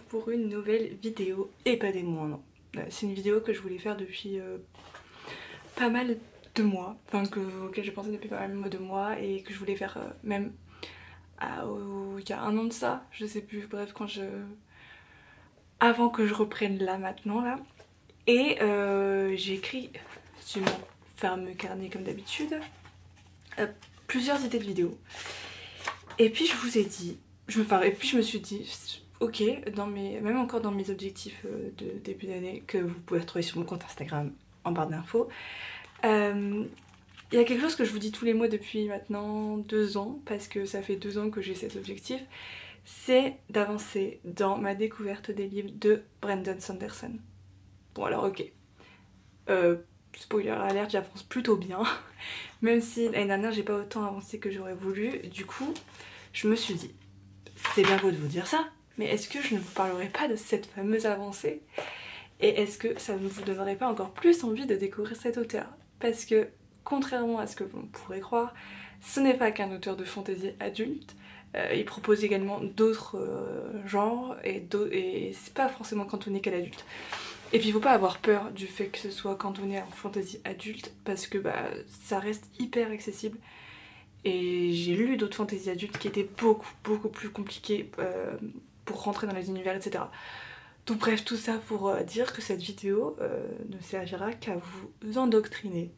pour une nouvelle vidéo, et pas des moindres. C'est une vidéo que je voulais faire depuis pas mal de mois, enfin auquel j'ai pensé depuis pas mal de mois et que je voulais faire même il y a un an de ça, je sais plus, bref, avant que je reprenne là maintenant là. Et j'ai écrit sur mon fameux carnet comme d'habitude plusieurs idées de vidéos. Et puis je vous ai dit, et puis je me suis dit, ok, même encore dans mes objectifs de début d'année que vous pouvez retrouver sur mon compte Instagram en barre d'infos, il y a quelque chose que je vous dis tous les mois depuis maintenant 2 ans, parce que ça fait 2 ans que j'ai cet objectif, c'est d'avancer dans ma découverte des livres de Brandon Sanderson. Bon alors ok, spoiler alert, j'avance plutôt bien, même si l'année dernière j'ai pas autant avancé que j'aurais voulu. Du coup je me suis dit, c'est bien beau de vous dire ça, mais est-ce que je ne vous parlerai pas de cette fameuse avancée? Et est-ce que ça ne vous donnerait pas encore plus envie de découvrir cet auteur? Parce que contrairement à ce que vous pourrez croire, ce n'est pas qu'un auteur de fantasy adulte. Il propose également d'autres genres et c'est pas forcément cantonné qu'à l'adulte. Et puis il faut pas avoir peur du fait que ce soit cantonné en fantasy adulte parce que ça reste hyper accessible. Et j'ai lu d'autres fantasy adultes qui étaient beaucoup plus compliquées pour rentrer dans les univers, etc. Donc bref, tout ça pour dire que cette vidéo ne servira qu'à vous endoctriner.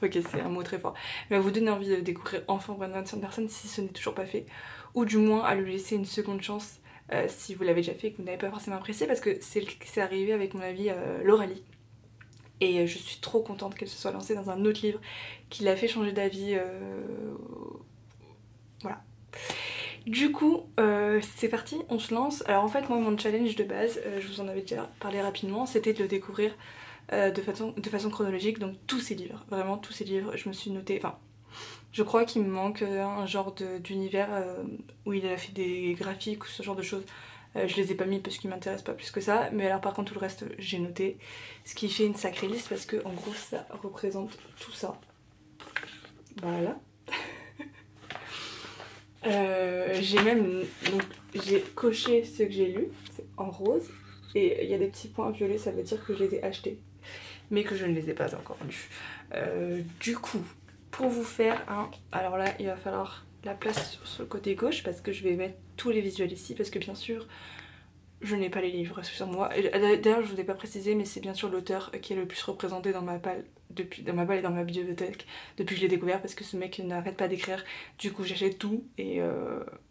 Ok, c'est un mot très fort. Mais à vous donner envie de découvrir enfin Brandon Sanderson si ce n'est toujours pas fait. Ou du moins à lui laisser une seconde chance si vous l'avez déjà fait et que vous n'avez pas forcément apprécié. Parce que c'est arrivé avec mon avis Lauralie. Et je suis trop contente qu'elle se soit lancée dans un autre livre qui l'a fait changer d'avis. Voilà. Du coup, c'est parti, on se lance. Alors en fait, moi, mon challenge de base, je vous en avais déjà parlé rapidement, c'était de le découvrir de façon chronologique, donc tous ces livres, vraiment tous ces livres. Je me suis notée, enfin, je crois qu'il me manque un genre d'univers où il a fait des graphiques ou ce genre de choses. Je les ai pas mis parce qu'ils m'intéressent pas plus que ça, mais alors par contre tout le reste j'ai noté, ce qui fait une sacrée liste parce que en gros ça représente tout ça. Voilà. J'ai coché ce que j'ai lu, c'est en rose, et il y a des petits points violets, ça veut dire que je les ai achetés, mais que je ne les ai pas encore lus. Du coup, pour vous faire un... Alors là, il va falloir la place sur le côté gauche parce que je vais mettre tous les visuels ici, parce que bien sûr, je n'ai pas les livres sur moi. D'ailleurs, je vous ai pas précisé, mais c'est bien sûr l'auteur qui est le plus représenté dans ma palle et dans ma bibliothèque depuis que je l'ai découvert, parce que ce mec n'arrête pas d'écrire. Du coup, j'achète tout et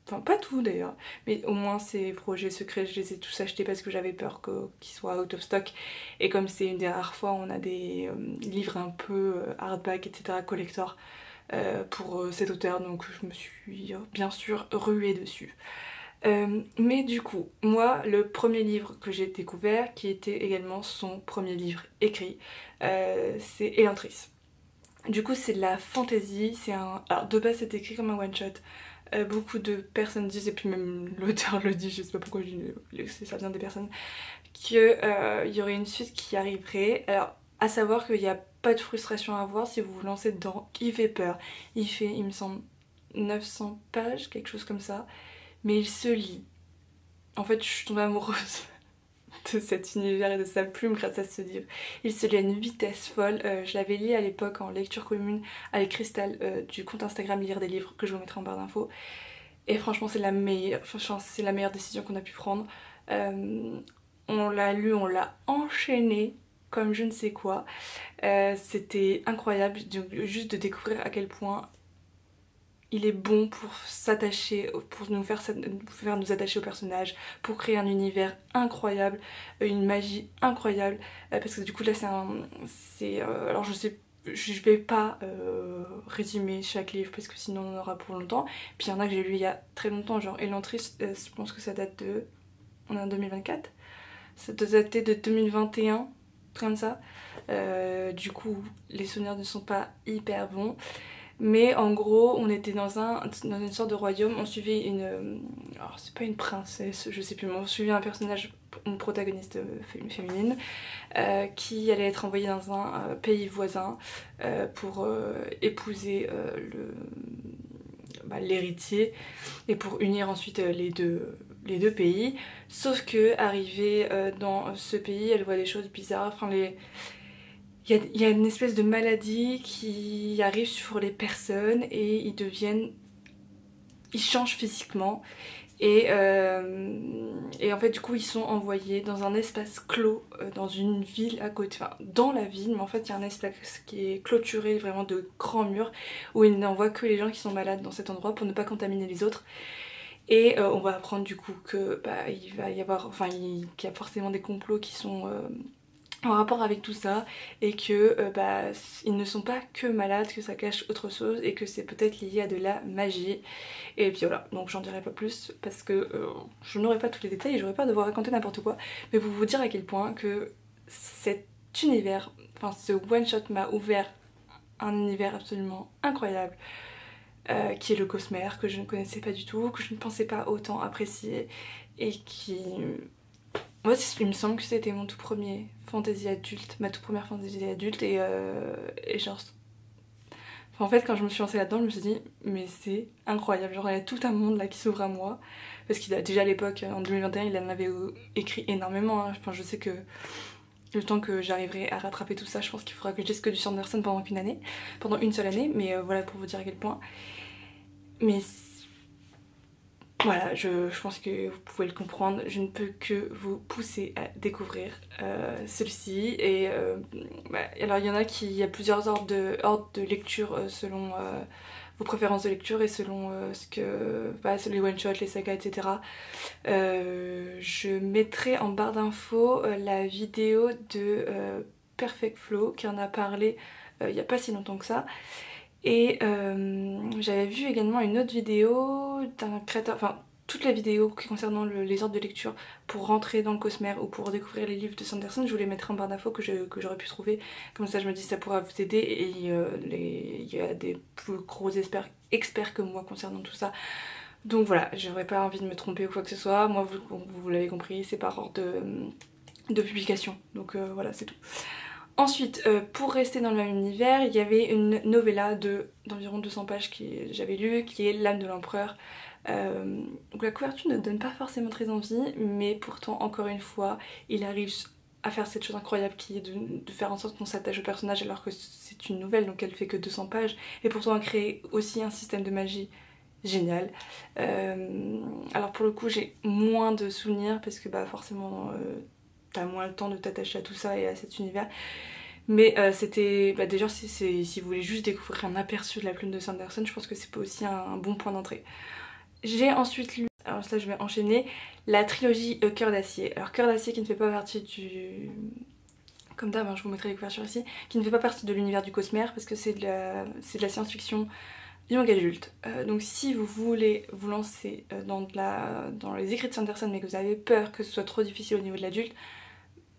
enfin pas tout d'ailleurs, mais au moins ses projets secrets, je les ai tous achetés parce que j'avais peur qu'ils soient out of stock. Et comme c'est une des rares fois où on a des livres un peu hardback, etc., collector pour cet auteur, donc je me suis bien sûr ruée dessus. Mais du coup, moi, le premier livre que j'ai découvert, qui était également son premier livre écrit, c'est Elantris. Du coup, c'est de la fantasy, alors de base c'est écrit comme un one-shot. Beaucoup de personnes disent, et puis même l'auteur le dit, je sais pas pourquoi ça vient des personnes, qu'il y aurait une suite qui arriverait. Alors, à savoir qu'il n'y a pas de frustration à avoir si vous vous lancez dedans. Il fait peur. Il fait, il me semble, 900 pages, quelque chose comme ça. Mais il se lit. En fait, je suis tombée amoureuse de cet univers et de sa plume grâce à ce livre. Il se lit à une vitesse folle. Je l'avais lu à l'époque en lecture commune avec Cristal du compte Instagram Lire des livres que je vous mettrai en barre d'infos. Et franchement, c'est la meilleure décision qu'on a pu prendre. On l'a lu, on l'a enchaîné comme je ne sais quoi. C'était incroyable juste de découvrir à quel point il est bon pour s'attacher, pour nous faire nous attacher au personnage, pour créer un univers incroyable, une magie incroyable, parce que du coup là alors je vais pas résumer chaque livre parce que sinon on en aura pour longtemps. Puis il y en a que j'ai lu il y a très longtemps, genre Elantris, je pense que ça date de... On est en 2024, ça doit dater de 2021, comme ça. Du coup les souvenirs ne sont pas hyper bons. Mais en gros, on était dans une sorte de royaume, on suivait alors c'est pas une princesse, je sais plus, mais on suivait un personnage, une protagoniste féminine, qui allait être envoyée dans un pays voisin pour épouser l'héritier et pour unir ensuite les deux les deux pays, sauf que arrivée dans ce pays, elle voit des choses bizarres, enfin il y a une espèce de maladie qui arrive sur les personnes et ils changent physiquement et en fait du coup ils sont envoyés dans un espace clos dans une ville à côté, enfin dans la ville, mais en fait il y a un espace qui est clôturé vraiment de grands murs où ils n'envoient que les gens qui sont malades dans cet endroit pour ne pas contaminer les autres. Et on va apprendre du coup que bah, il va y avoir, enfin qu'il y a forcément des complots qui sont en rapport avec tout ça et que bah, ils ne sont pas que malades, que ça cache autre chose et que c'est peut-être lié à de la magie. Et puis voilà, donc j'en dirai pas plus parce que je n'aurai pas tous les détails et j'aurai pas à devoir raconter n'importe quoi, mais pour vous dire à quel point que cet univers, enfin ce one shot m'a ouvert un univers absolument incroyable qui est le Cosmere, que je ne connaissais pas du tout, que je ne pensais pas autant apprécier et qui... Moi, il me semble que c'était mon tout premier fantasy adulte, ma toute première fantasy adulte et genre... Enfin, en fait, quand je me suis lancée là-dedans, je me suis dit, mais c'est incroyable, genre il y a tout un monde là qui s'ouvre à moi. Parce qu'il a déjà à l'époque, en 2021, il en avait écrit énormément. Hein. Enfin, je sais que le temps que j'arriverai à rattraper tout ça, je pense qu'il faudra que je lise que du Sanderson pendant une seule année, mais voilà pour vous dire à quel point. Mais voilà, je pense que vous pouvez le comprendre, je ne peux que vous pousser à découvrir celui-ci. Et bah, alors il y en a il y a plusieurs ordres de lecture selon vos préférences de lecture et selon ce que bah, les one-shots, les sagas, etc. Je mettrai en barre d'infos la vidéo de Perfect Flow qui en a parlé il n'y a pas si longtemps que ça. Et j'avais vu également une autre vidéo d'un créateur, enfin toutes les vidéos concernant les ordres de lecture pour rentrer dans le Cosmere ou pour découvrir les livres de Sanderson, je vous les mettrai en barre d'infos que j'aurais pu trouver. Comme ça je me dis ça pourra vous aider et il y a des plus gros experts que moi concernant tout ça. Donc voilà, j'aurais pas envie de me tromper ou quoi que ce soit. Moi vous l'avez compris, c'est par ordre de publication. Donc voilà, c'est tout. Ensuite, pour rester dans le même univers, il y avait une novella d'environ 200 pages que j'avais lue, qui est L'âme de l'empereur. Donc la couverture ne donne pas forcément très envie, mais pourtant, encore une fois, il arrive à faire cette chose incroyable qui est de faire en sorte qu'on s'attache au personnage alors que c'est une nouvelle, donc elle fait que 200 pages, et pourtant à créer aussi un système de magie génial. Alors pour le coup, j'ai moins de souvenirs parce que bah forcément... t'as moins le temps de t'attacher à tout ça et à cet univers. Mais c'était... Bah déjà, si vous voulez juste découvrir un aperçu de la plume de Sanderson, je pense que c'est aussi un bon point d'entrée. J'ai ensuite lu, alors ça je vais enchaîner, la trilogie Cœur d'Acier. Alors Cœur d'Acier qui ne fait pas partie du... Comme d'hab, hein, je vous mettrai les couvertures ici, qui ne fait pas partie de l'univers du Cosmere parce que c'est de la science-fiction young adulte. Donc si vous voulez vous lancer dans les écrits de Sanderson mais que vous avez peur que ce soit trop difficile au niveau de l'adulte,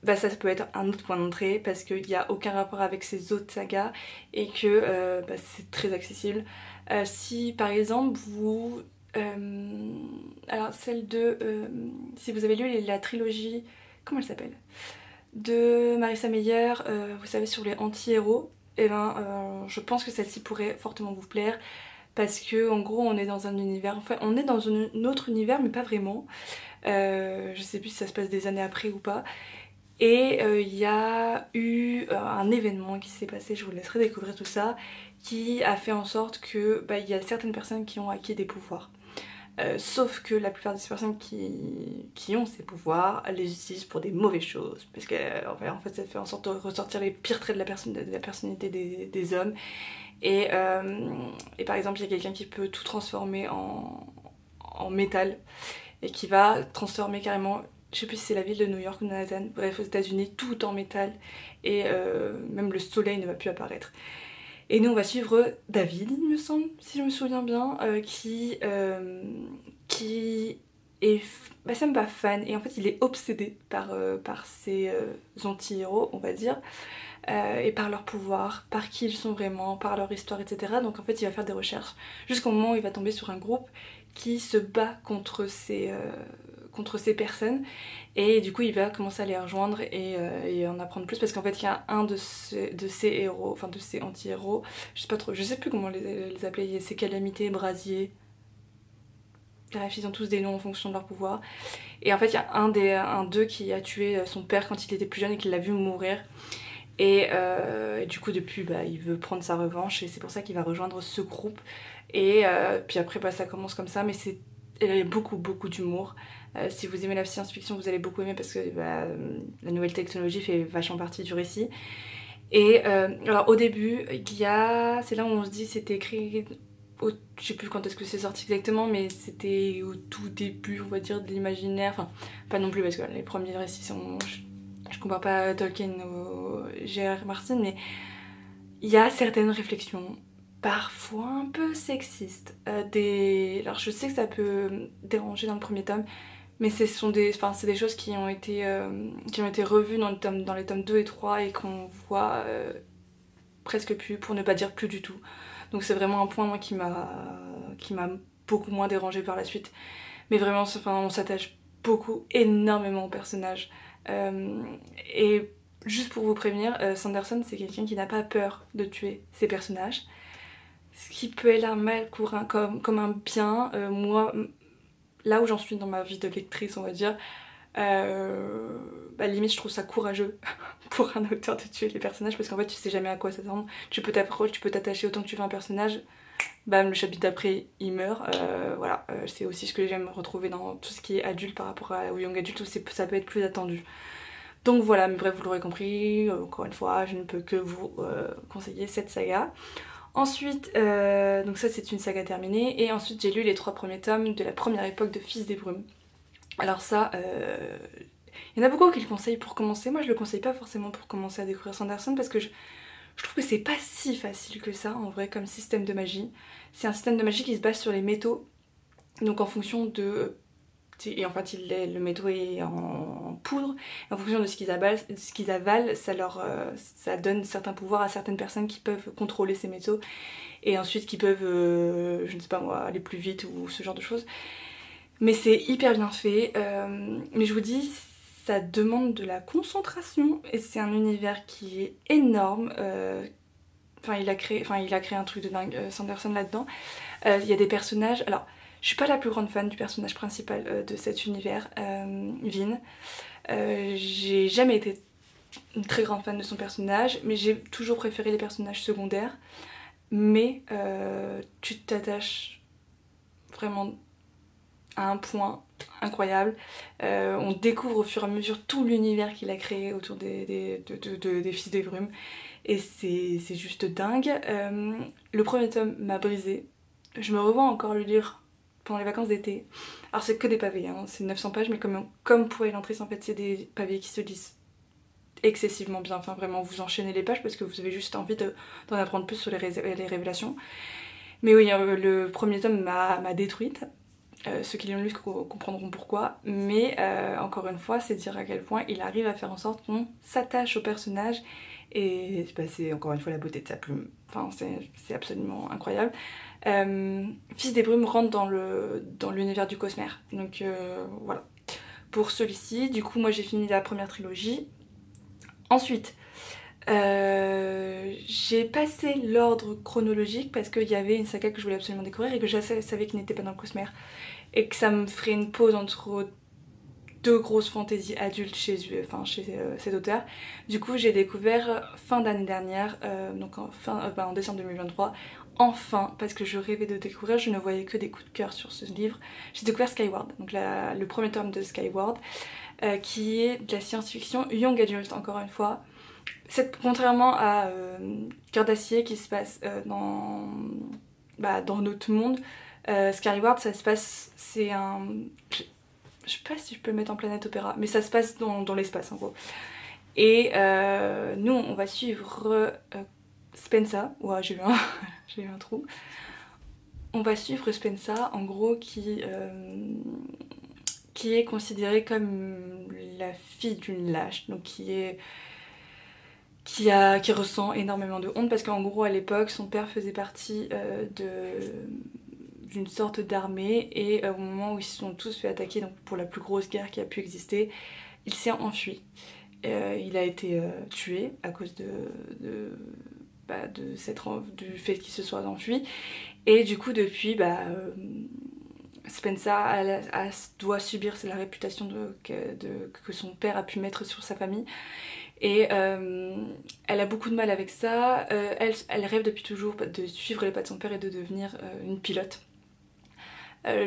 bah ça peut être un autre point d'entrée parce qu'il n'y a aucun rapport avec ces autres sagas et que bah, c'est très accessible. Si par exemple vous... alors celle si vous avez lu la trilogie... Comment elle s'appelle, de Marissa Meyer, vous savez, sur les anti-héros, et je pense que celle-ci pourrait fortement vous plaire parce que en gros on est dans un univers, enfin on est dans un autre univers mais pas vraiment. Je sais plus si ça se passe des années après ou pas. Et il y a eu un événement qui s'est passé, je vous laisserai découvrir tout ça, qui a fait en sorte que bah, y a certaines personnes qui ont acquis des pouvoirs. Sauf que la plupart des personnes qui ont ces pouvoirs les utilisent pour des mauvaises choses. Parce que en fait ça fait en sorte de ressortir les pires traits de la personnalité des hommes. Et par exemple il y a quelqu'un qui peut tout transformer en métal et qui va transformer carrément, je sais plus si c'est la ville de New York ou de Manhattan, bref aux États-Unis, tout en métal et même le soleil ne va plus apparaître. Et nous on va suivre David, il me semble, si je me souviens bien, qui est, bah c'est même pas fan, et en fait il est obsédé par ces anti-héros, on va dire, et par leur pouvoir, par qui ils sont vraiment, par leur histoire, etc. Donc en fait il va faire des recherches, jusqu'au moment où il va tomber sur un groupe qui se bat contre ces personnes, et du coup il va commencer à les rejoindre et en apprendre plus parce qu'en fait il y a un de ces héros, enfin de ces anti-héros, je sais pas trop, je sais plus comment les appeler, ces calamités, brasiers, Bref, ils ont tous des noms en fonction de leur pouvoir. Et en fait, il y a un d'eux qui a tué son père quand il était plus jeune et qui l'a vu mourir. Et du coup, depuis, bah, il veut prendre sa revanche et c'est pour ça qu'il va rejoindre ce groupe. Et puis après, bah, ça commence comme ça, mais il y a beaucoup d'humour. Si vous aimez la science-fiction, vous allez beaucoup aimer parce que bah, la nouvelle technologie fait vachement partie du récit. Et alors au début, c'est là où on se dit c'était écrit, je sais plus quand est-ce que c'est sorti exactement, mais c'était au tout début, on va dire, de l'imaginaire. Enfin, pas non plus parce que les premiers récits sont... Je compare pas Tolkien au J.R.R. Martin, mais il y a certaines réflexions, parfois un peu sexistes. Alors je sais que ça peut déranger dans le premier tome, mais c'est des choses qui ont été revues dans les tomes 2 et 3 et qu'on voit presque plus, pour ne pas dire plus du tout. Donc c'est vraiment un point moi, qui m'a beaucoup moins dérangée par la suite. Mais vraiment, on s'attache énormément au personnage. Et juste pour vous prévenir, Sanderson c'est quelqu'un qui n'a pas peur de tuer ses personnages. Ce qui peut être un mal comme un bien. Moi, là où j'en suis dans ma vie de lectrice, on va dire, bah limite je trouve ça courageux pour un auteur de tuer les personnages parce qu'en fait tu sais jamais à quoi s'attendre. Tu peux t'attacher autant que tu veux à un personnage, bam, le chapitre d'après il meurt. Voilà, c'est aussi ce que j'aime retrouver dans tout ce qui est adulte par rapport au young adulte où ça peut être plus attendu. Donc voilà, mais bref, vous l'aurez compris, encore une fois, je ne peux que vous conseiller cette saga. Ensuite, donc ça c'est une saga terminée, et ensuite j'ai lu les 3 premiers tomes de la première époque de Fils des Brumes. Alors ça, il y en a beaucoup qui le conseillent pour commencer. Moi je le conseille pas forcément pour commencer à découvrir Sanderson parce que je trouve que c'est pas si facile que ça en vrai comme système de magie. C'est un système de magie qui se base sur les métaux, donc en fonction de... Et en fait le métaux est en poudre, et en fonction de ce qu'ils avalent, ça donne certains pouvoirs à certaines personnes qui peuvent contrôler ces métaux et ensuite qui peuvent, je ne sais pas moi, aller plus vite ou ce genre de choses. Mais c'est hyper bien fait, mais je vous dis, ça demande de la concentration et c'est un univers qui est énorme. Enfin, il a créé un truc de dingue, Sanderson là-dedans. Il y a des personnages... Alors, je suis pas la plus grande fan du personnage principal de cet univers, Vin. J'ai jamais été une très grande fan de son personnage, mais j'ai toujours préféré les personnages secondaires. Mais tu t'attaches vraiment à un point incroyable. On découvre au fur et à mesure tout l'univers qu'il a créé autour des Fils des Brumes. Et c'est juste dingue. Le premier tome m'a brisé. Je me revois encore le lire pendant les vacances d'été. Alors c'est que des pavés, hein, c'est 900 pages, mais comme pour Elantris, en fait, c'est des pavés qui se lisent excessivement bien. Enfin vraiment, vous enchaînez les pages parce que vous avez juste envie d'en apprendre plus sur les révélations. Mais oui, le premier tome m'a détruite. Ceux qui l'ont lu comprendront pourquoi, mais encore une fois, c'est dire à quel point il arrive à faire en sorte qu'on s'attache au personnage, et bah, c'est encore une fois la beauté de sa plume. Enfin, c'est absolument incroyable. Fils des Brumes rentre dans l'univers du Cosmer, donc voilà. Pour celui-ci, du coup, moi j'ai fini la première trilogie. Ensuite, j'ai passé l'ordre chronologique parce qu'il y avait une saga que je voulais absolument découvrir et que je savais qu'il n'était pas dans le Cosmer et que ça me ferait une pause entre 2 grosses fantaisies adultes chez cet auteur. Du coup j'ai découvert fin d'année dernière, donc en décembre 2023, enfin, parce que je rêvais de découvrir, je ne voyais que des coups de cœur sur ce livre. J'ai découvert Skyward, donc le premier tome de Skyward, qui est de la science-fiction young adult encore une fois. Contrairement à Cœur d'acier qui se passe dans notre monde, Skyward ça se passe, je sais pas si je peux le mettre en planète opéra, mais ça se passe dans l'espace en gros. Et nous on va suivre Spensa, ouais j'ai eu un trou. On va suivre Spensa en gros qui est considérée comme la fille d'une lâche, donc qui ressent énormément de honte parce qu'en gros à l'époque son père faisait partie d'une sorte d'armée et au moment où ils se sont tous fait attaquer, donc pour la plus grosse guerre qui a pu exister, il s'est enfui. Il a été tué à cause du fait qu'il se soit enfui, et du coup depuis Spencer doit subir, c'est la réputation que son père a pu mettre sur sa famille. Et elle a beaucoup de mal avec ça. Elle rêve depuis toujours de suivre les pas de son père et de devenir une pilote.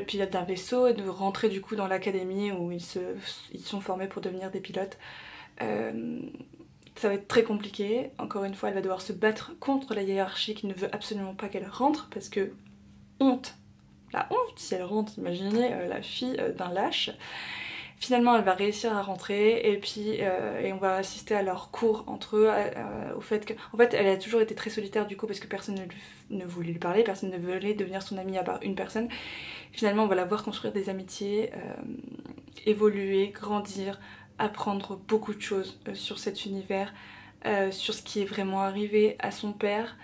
Pilote d'un vaisseau et de rentrer du coup dans l'académie où ils sont formés pour devenir des pilotes. Ça va être très compliqué. Encore une fois, elle va devoir se battre contre la hiérarchie qui ne veut absolument pas qu'elle rentre parce que honte. La honte, si elle rentre, imaginez la fille d'un lâche. Finalement, elle va réussir à rentrer et puis et on va assister à leur cours entre eux, au fait que... En fait, elle a toujours été très solitaire du coup parce que personne ne voulait lui parler, personne ne voulait devenir son amie à part une personne. Finalement, on va la voir construire des amitiés, évoluer, grandir, apprendre beaucoup de choses sur cet univers. Sur ce qui est vraiment arrivé à son père,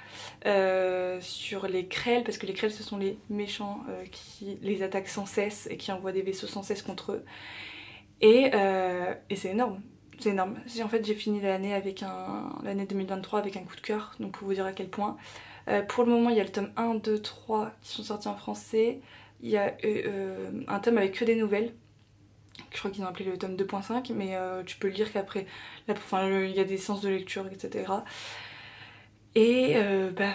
sur les Krell, parce que les Krell ce sont les méchants qui les attaquent sans cesse et qui envoient des vaisseaux sans cesse contre eux. Et c'est énorme, c'est énorme. En fait j'ai fini l'année 2023 avec un coup de cœur, donc pour vous dire à quel point. Pour le moment il y a le tome 1, 2, 3 qui sont sortis en français, il y a un tome avec que des nouvelles. Je crois qu'ils ont appelé le tome 2.5, mais tu peux le lire qu'après. Il y a des séances de lecture, etc. Et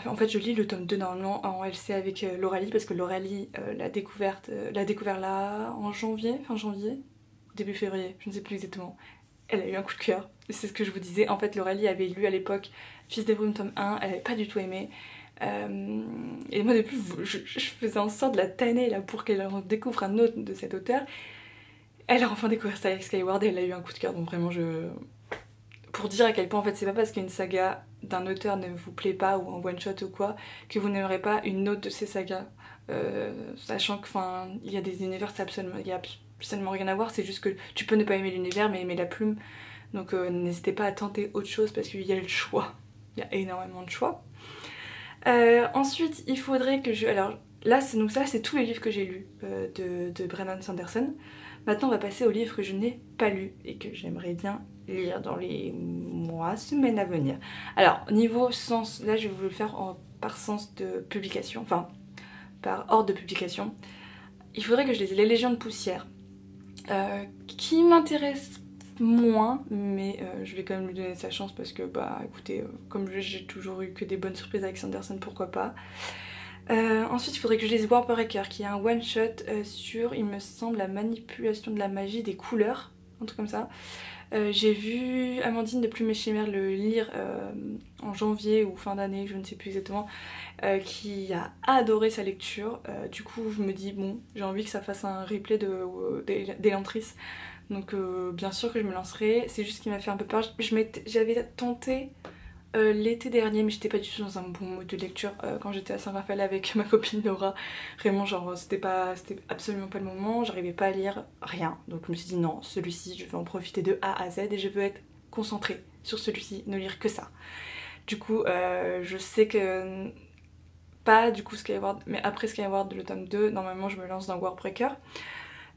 en fait, je lis le tome 2 normalement en LC avec Lauralie, parce que Lauralie l'a découvert là en janvier, fin janvier, début février, je ne sais plus exactement. Elle a eu un coup de cœur, c'est ce que je vous disais. En fait, Lauralie avait lu à l'époque Fils des Brumes tome 1, elle avait pas du tout aimé. Et moi, depuis, je faisais en sorte de la tanner là, pour qu'elle découvre un autre de cet auteur. Elle a enfin découvert Skyward et elle a eu un coup de cœur, donc vraiment pour dire à quel point en fait c'est pas parce qu'une saga d'un auteur ne vous plaît pas ou en one shot ou quoi que vous n'aimerez pas une autre de ces sagas. Sachant que il y a des univers, il y a absolument rien à voir, c'est juste que tu peux ne pas aimer l'univers mais aimer la plume. Donc n'hésitez pas à tenter autre chose parce qu'il y a le choix. Il y a énormément de choix. Ensuite il faudrait que alors là c'est tous les livres que j'ai lus de Brandon Sanderson. Maintenant on va passer aux livres que je n'ai pas lus et que j'aimerais bien lire dans les mois, semaines à venir. Alors niveau sens, là je vais vous le faire par sens de publication, enfin par ordre de publication. Il faudrait que je lise Les Légions de Poussière, qui m'intéresse moins, mais je vais quand même lui donner sa chance parce que bah écoutez, comme j'ai toujours eu que des bonnes surprises avec Sanderson, pourquoi pas. Ensuite il faudrait que je lise Warbreaker qui est un one shot sur, il me semble, la manipulation de la magie des couleurs, un truc comme ça. J'ai vu Amandine de Plume et Chimère le lire en janvier ou fin d'année, je ne sais plus exactement, qui a adoré sa lecture. Du coup je me dis bon, j'ai envie que ça fasse un replay d'Elantris, donc bien sûr que je me lancerai. C'est juste qu'il m'a fait un peu peur. J'avais tenté l'été dernier, mais j'étais pas du tout dans un bon mode de lecture quand j'étais à Saint-Raphaël avec ma copine Laura. Vraiment, genre, c'était absolument pas le moment, j'arrivais pas à lire rien. Donc je me suis dit non, celui-ci, je vais en profiter de A à Z et je veux être concentrée sur celui-ci, ne lire que ça. Du coup, je sais que pas du coup Skyward, mais après Skyward, le tome 2, normalement je me lance dans Warbreaker.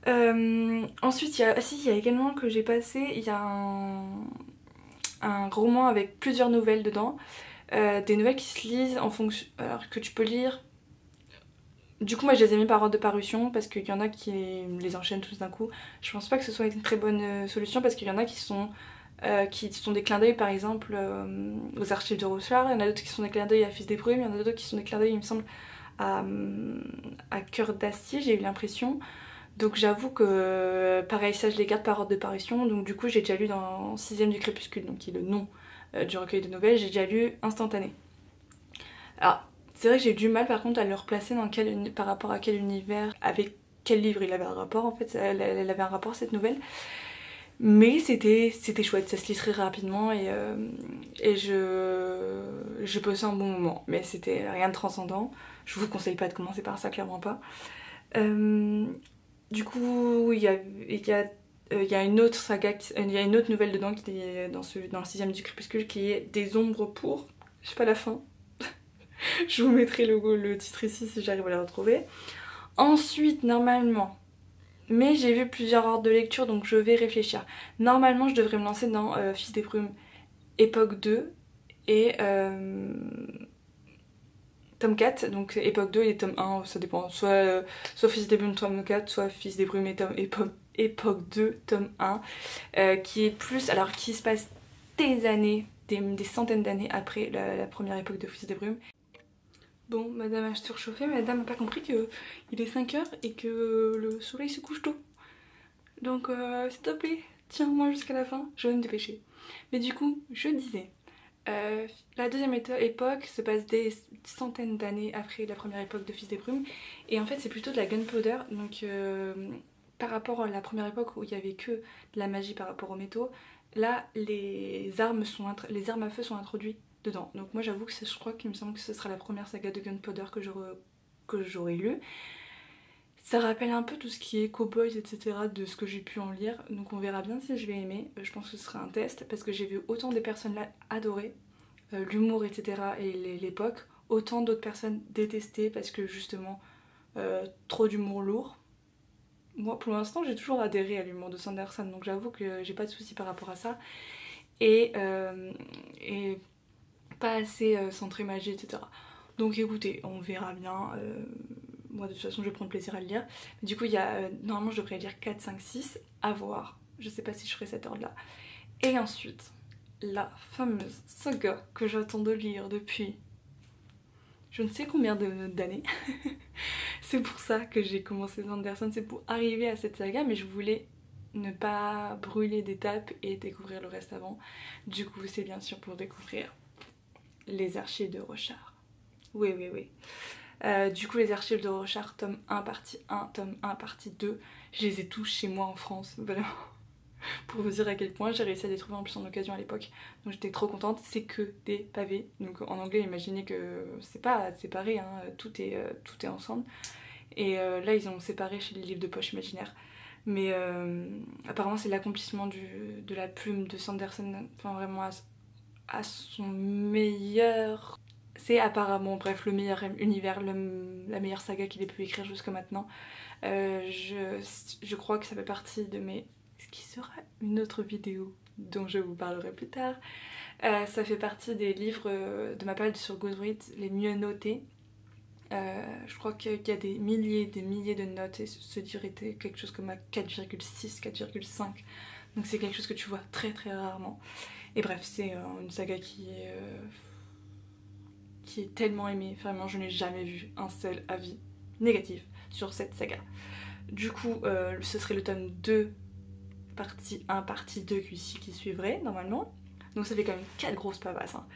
Ensuite, il y a également que j'ai passé, il y a un roman avec plusieurs nouvelles dedans, des nouvelles qui se lisent en fonction, alors que tu peux lire. Du coup moi je les ai mis par ordre de parution parce qu'il y en a qui les enchaînent tous d'un coup. Je pense pas que ce soit une très bonne solution parce qu'il y en a qui sont des clins d'œil par exemple aux archives de Rochard, il y en a d'autres qui sont des clins d'œil à Fils des Brumes, il y en a d'autres qui sont des clins d'œil il me semble à Cœur d'Acier, j'ai eu l'impression. Donc j'avoue que pareil, ça je les garde par ordre de parution. Donc du coup j'ai déjà lu dans 6ème du Crépuscule, donc qui est le nom du recueil de nouvelles, j'ai déjà lu Instantané. Alors c'est vrai que j'ai eu du mal par contre à le replacer par rapport à quel univers, avec quel livre il avait un rapport en fait, elle avait un rapport cette nouvelle. Mais c'était chouette, ça se lit très rapidement et j'ai passé un bon moment. Mais c'était rien de transcendant, je vous conseille pas de commencer par ça, clairement pas. Du coup, il y a une autre saga, il y a une autre nouvelle dedans qui est dans le 6ème du Crépuscule qui est Des ombres pour. Je sais pas la fin. Je vous mettrai le titre ici si j'arrive à la retrouver. Ensuite, normalement, mais j'ai vu plusieurs ordres de lecture donc je vais réfléchir. Normalement, je devrais me lancer dans Fils des Brumes époque 2 et tome 4, donc époque 2 et tome 1, ça dépend, soit Fils des Brumes tome 4, soit Fils des Brumes et époque 2 tome 1, qui est plus, alors qui se passe des années, des centaines d'années après la première époque de Fils des Brumes. Bon, madame a surchauffé, mais madame n'a pas compris qu'il est 5 heures et que le soleil se couche tôt. Donc s'il te plaît, tiens-moi jusqu'à la fin, je vais me dépêcher. Mais du coup, je disais, la deuxième époque se passe des centaines d'années après la première époque de Fils des Brumes. Et en fait, c'est plutôt de la gunpowder. Donc par rapport à la première époque où il n'y avait que de la magie par rapport aux métaux, là, les armes à feu sont introduites dedans. Donc moi, j'avoue que je crois qu'il me semble que ce sera la première saga de gunpowder que j'aurai lue. Ça rappelle un peu tout ce qui est cowboys, etc. de ce que j'ai pu en lire. Donc on verra bien si je vais aimer. Je pense que ce sera un test parce que j'ai vu autant des personnes là adorer l'humour, etc. et l'époque, autant d'autres personnes détester parce que justement trop d'humour lourd. Moi pour l'instant j'ai toujours adhéré à l'humour de Sanderson, donc j'avoue que j'ai pas de soucis par rapport à ça. Et pas assez centré magie, etc. Donc écoutez, on verra bien. Moi de toute façon je vais prendre plaisir à le lire. Mais du coup il y a, normalement je devrais lire 4, 5, 6, à voir. Je sais pas si je ferai cet ordre là. Et ensuite, la fameuse saga que j'attends de lire depuis je ne sais combien d'années. C'est pour ça que j'ai commencé Sanderson, c'est pour arriver à cette saga, mais je voulais ne pas brûler d'étapes et découvrir le reste avant. Du coup c'est bien sûr pour découvrir les archives de Rochard. Oui, oui, oui. Du coup les archives de Rochard, tome 1 partie 1, tome 1 partie 2, je les ai tous chez moi en France, vraiment. Pour vous dire à quel point j'ai réussi à les trouver en plus en occasion à l'époque. Donc j'étais trop contente, c'est que des pavés. Donc en anglais, imaginez que c'est pas séparé, hein, tout est ensemble. Et là ils ont séparé chez les livres de poche imaginaire. Mais apparemment c'est l'accomplissement de la plume de Sanderson, enfin vraiment à son meilleur. C'est apparemment, bref, le meilleur univers, la meilleure saga qu'il ait pu écrire jusqu'à maintenant. Je crois que ça fait partie de mes... Ce qui sera une autre vidéo dont je vous parlerai plus tard. Ça fait partie des livres de ma page sur Goodreads les mieux notés. Je crois qu'il y a des milliers de notes et ce livre était quelque chose comme à 4,6, 4,5. Donc c'est quelque chose que tu vois très très rarement. Et bref, c'est une saga qui est tellement aimée. Vraiment, je n'ai jamais vu un seul avis négatif sur cette saga. Du coup, ce serait le tome 2, partie 1, partie 2 qui suivrait normalement. Donc ça fait quand même 4 grosses pavasses. Hein.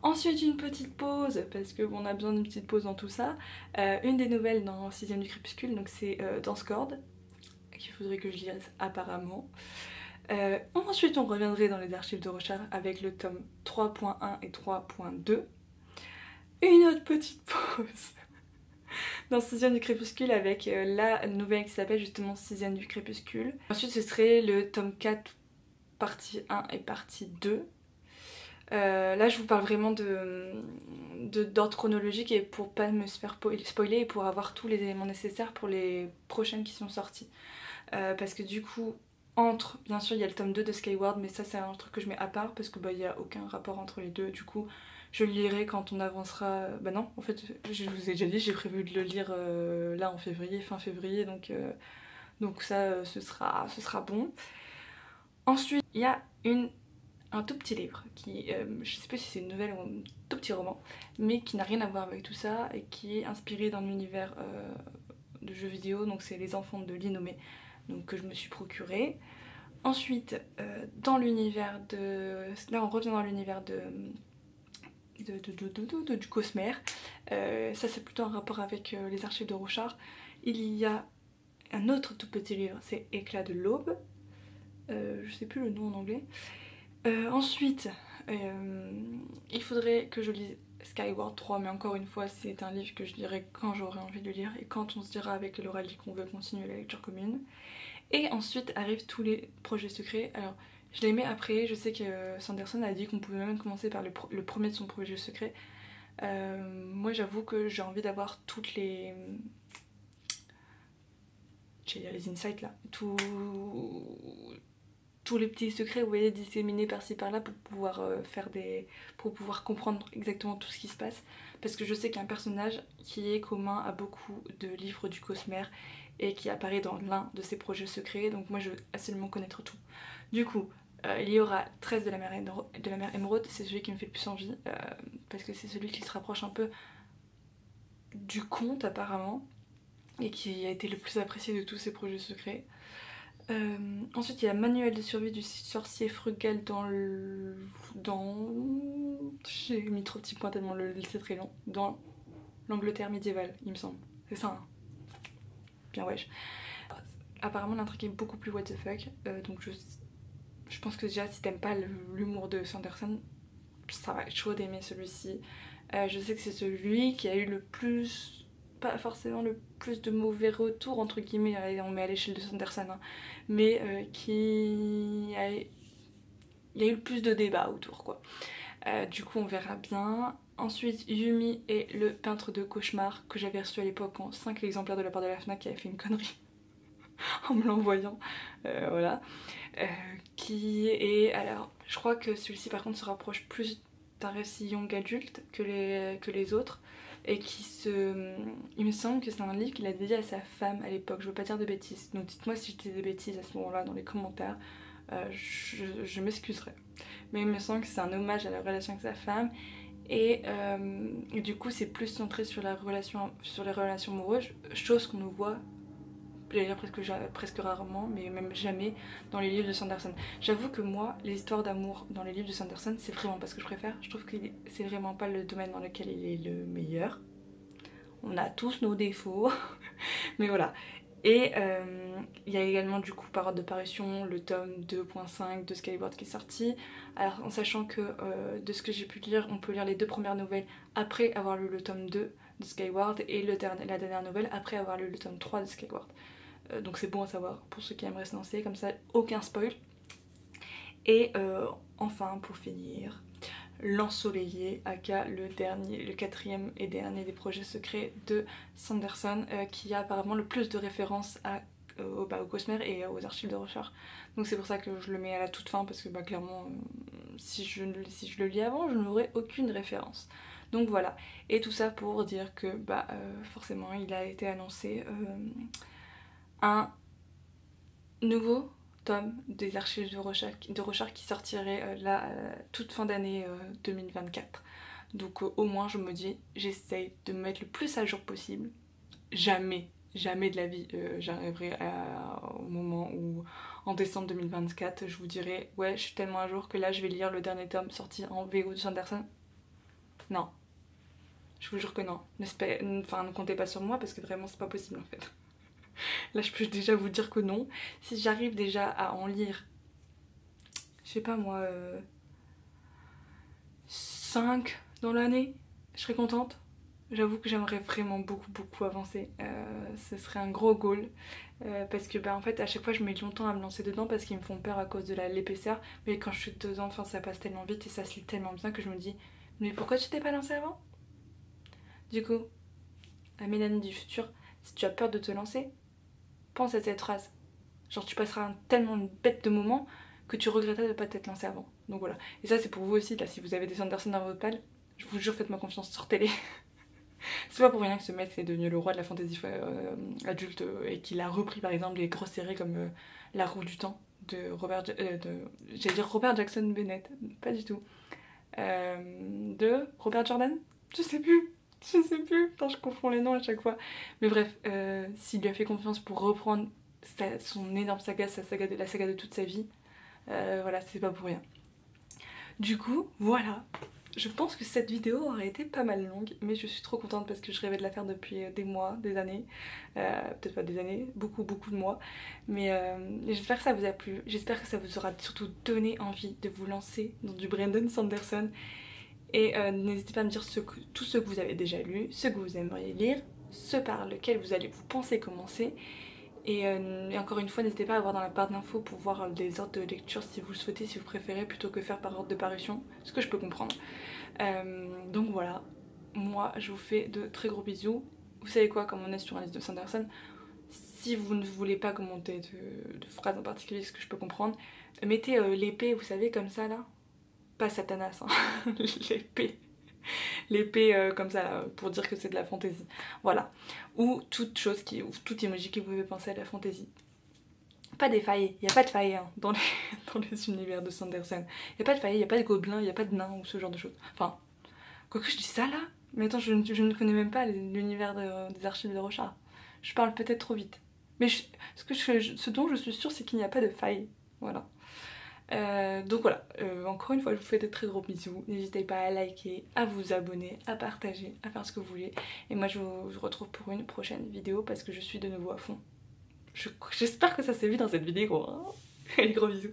Ensuite une petite pause, parce qu'on a besoin d'une petite pause dans tout ça. Une des nouvelles dans 6ème du crépuscule, donc c'est Danscord, qu'il faudrait que je lise apparemment. Ensuite on reviendrait dans les archives de Rochard avec le tome 3.1 et 3.2. Une autre petite pause dans 6ème du crépuscule avec la nouvelle qui s'appelle justement 6ème du crépuscule. Ensuite ce serait le tome 4 partie 1 et partie 2. Là je vous parle vraiment d'ordre chronologique et pour pas me faire spoiler et pour avoir tous les éléments nécessaires pour les prochaines qui sont sorties. Parce que du coup, bien sûr il y a le tome 2 de Skyward, mais ça c'est un truc que je mets à part parce que il n'y a aucun rapport entre les deux. Du coup je le lirai quand on avancera. Bah non, en fait je vous ai déjà dit, j'ai prévu de le lire là en février, fin février, donc ça ce sera bon. Ensuite il y a un tout petit livre qui, je sais pas si c'est une nouvelle ou un tout petit roman, mais qui n'a rien à voir avec tout ça et qui est inspiré d'un univers de jeux vidéo, donc c'est Les Enfants de l'Innommé, donc que je me suis procuré. Ensuite, dans l'univers de... Là on revient dans l'univers du Cosmere. Ça c'est plutôt un rapport avec les archives de Rochard. Il y a un autre tout petit livre, c'est Éclat de l'aube. Je sais plus le nom en anglais. Ensuite, il faudrait que je lise Skyward 3, mais encore une fois, c'est un livre que je lirai quand j'aurai envie de le lire et quand on se dira avec l'oralie qu'on veut continuer la lecture commune. Et ensuite arrivent tous les projets secrets. Alors, je les mets après, je sais que Sanderson a dit qu'on pouvait même commencer par le premier de son projet secret. Moi, j'avoue que j'ai envie d'avoir toutes les... Il y a les insights là, tous les petits secrets, vous voyez, disséminés par-ci par-là pour pouvoir pour pouvoir comprendre exactement tout ce qui se passe. Parce que je sais qu'il y a un personnage qui est commun à beaucoup de livres du Cosmer et qui apparaît dans l'un de ces projets secrets, donc moi je veux absolument connaître tout. Du coup, il y aura 13 de la mer Émeraude, c'est celui qui me fait le plus envie, parce que c'est celui qui se rapproche un peu du conte apparemment, et qui a été le plus apprécié de tous ces projets secrets. Ensuite il y a Manuel de survie du sorcier frugal j'ai mis trop de petits points tellement c'est très long. Dans l'Angleterre médiévale, il me semble. C'est ça, hein. Bien wesh. Apparemment l'intrigue est beaucoup plus what the fuck, donc je pense que déjà si t'aimes pas l'humour de Sanderson, ça va être chaud d'aimer celui-ci. Je sais que c'est celui qui a eu le plus, pas forcément le plus de mauvais retours entre guillemets, on met à l'échelle de Sanderson, hein, mais il y a eu le plus de débats autour quoi. Du coup on verra bien. Ensuite Yumi et le peintre de cauchemar que j'avais reçu à l'époque en 5 exemplaires de la part de la FNAC qui avait fait une connerie en me l'envoyant, voilà. Qui est, alors je crois que celui-ci par contre se rapproche plus d'un récit young adulte que les autres, et il me semble que c'est un livre qu'il a dédié à sa femme à l'époque, je veux pas dire de bêtises, donc dites-moi si je dis des bêtises à ce moment-là dans les commentaires, je m'excuserai. Mais il me semble que c'est un hommage à la relation avec sa femme, et du coup c'est plus centré sur les relations amoureuses, chose qu'on ne voit, j'allais dire presque rarement, mais même jamais dans les livres de Sanderson. J'avoue que moi, les histoires d'amour dans les livres de Sanderson, c'est vraiment pas ce que je préfère. Je trouve que c'est vraiment pas le domaine dans lequel il est le meilleur. On a tous nos défauts, mais voilà. Et il y a également du coup par ordre de parution le tome 2.5 de Skyward qui est sorti. Alors en sachant que de ce que j'ai pu lire, on peut lire les 2 premières nouvelles après avoir lu le tome 2 de Skyward et la dernière nouvelle après avoir lu le tome 3 de Skyward. Donc c'est bon à savoir pour ceux qui aimeraient se lancer, comme ça aucun spoil. Et enfin pour finir, L'Ensoleillé, aka le 4e et dernier des projets secrets de Sanderson, qui a apparemment le plus de références au Cosmer et aux archives de Rorschach. Donc c'est pour ça que je le mets à la toute fin, parce que clairement si je le lis avant, je n'aurai aucune référence. Donc voilà, et tout ça pour dire que forcément il a été annoncé un nouveau tome des archives de Rorschach qui sortirait toute fin d'année 2024. Donc au moins je me dis, j'essaye de me mettre le plus à jour possible. Jamais de la vie j'arriverai au moment où en décembre 2024 je vous dirai ouais je suis tellement à jour que là je vais lire le dernier tome sorti en VO de Sanderson. Non, je vous jure que non. Ne comptez pas sur moi parce que vraiment c'est pas possible en fait. Là je peux déjà vous dire que non. Si j'arrive déjà à en lire, je sais pas moi, 5 dans l'année, je serais contente. J'avoue que j'aimerais vraiment beaucoup avancer. Ce serait un gros goal. Parce que en fait à chaque fois je mets longtemps à me lancer dedans parce qu'ils me font peur à cause de l'épaisseur. Mais quand je suis dedans, enfin ça passe tellement vite et ça se lit tellement bien que je me dis mais pourquoi tu t'es pas lancé avant? Du coup, à Mélanie du futur, si tu as peur de te lancer, pense à cette phrase. Genre tu passeras tellement de bête de moments que tu regretteras de ne pas t'être lancé avant. Donc voilà. Et ça c'est pour vous aussi, là, si vous avez des Sanderson dans votre pal, je vous jure, faites-moi confiance, sortez-les. C'est pas pour rien que ce mec est devenu le roi de la fantasy adulte et qu'il a repris par exemple des grosses séries comme La Roue du Temps de j'allais dire Robert Jackson Bennett, pas du tout. De Robert Jordan, je sais plus. Putain, je confonds les noms à chaque fois. Mais bref, s'il lui a fait confiance pour reprendre son énorme saga, la saga de toute sa vie, voilà, c'est pas pour rien. Du coup, voilà. Je pense que cette vidéo aurait été pas mal longue, mais je suis trop contente parce que je rêvais de la faire depuis des mois, des années. Peut-être pas des années, beaucoup de mois. Mais j'espère que ça vous a plu. J'espère que ça vous aura surtout donné envie de vous lancer dans du Brandon Sanderson. Et n'hésitez pas à me dire tout ce que vous avez déjà lu, ce que vous aimeriez lire, ce par lequel vous pensez commencer. Et encore une fois, n'hésitez pas à voir dans la barre d'infos pour voir des ordres de lecture si vous le souhaitez, si vous préférez, plutôt que faire par ordre de parution, ce que je peux comprendre. Donc voilà, moi je vous fais de très gros bisous. Vous savez quoi, comme on est sur un liste de Sanderson, si vous ne voulez pas commenter de phrases en particulier, ce que je peux comprendre, mettez l'épée, vous savez, comme ça là. Pas Satanas, hein. L'épée. L'épée comme ça, là, pour dire que c'est de la fantaisie. Voilà. Ou toute chose qui, ou tout emoji qui vous fait penser à la fantaisie. Pas des failles, il n'y a pas de failles hein, dans les univers de Sanderson. Il n'y a pas de failles, il n'y a pas de gobelins, il n'y a pas de nains ou ce genre de choses. Enfin, quoique je dis ça là, mais attends, je ne connais même pas l'univers des archives de Rochard. Je parle peut-être trop vite. Mais ce dont je suis sûre, c'est qu'il n'y a pas de failles. Voilà. Donc voilà, encore une fois, je vous fais de très gros bisous. N'hésitez pas à liker, à vous abonner, à partager, à faire ce que vous voulez. Et moi, je vous retrouve pour une prochaine vidéo parce que je suis de nouveau à fond. J'espère que ça s'est vu dans cette vidéo. Hein. Allez, gros bisous.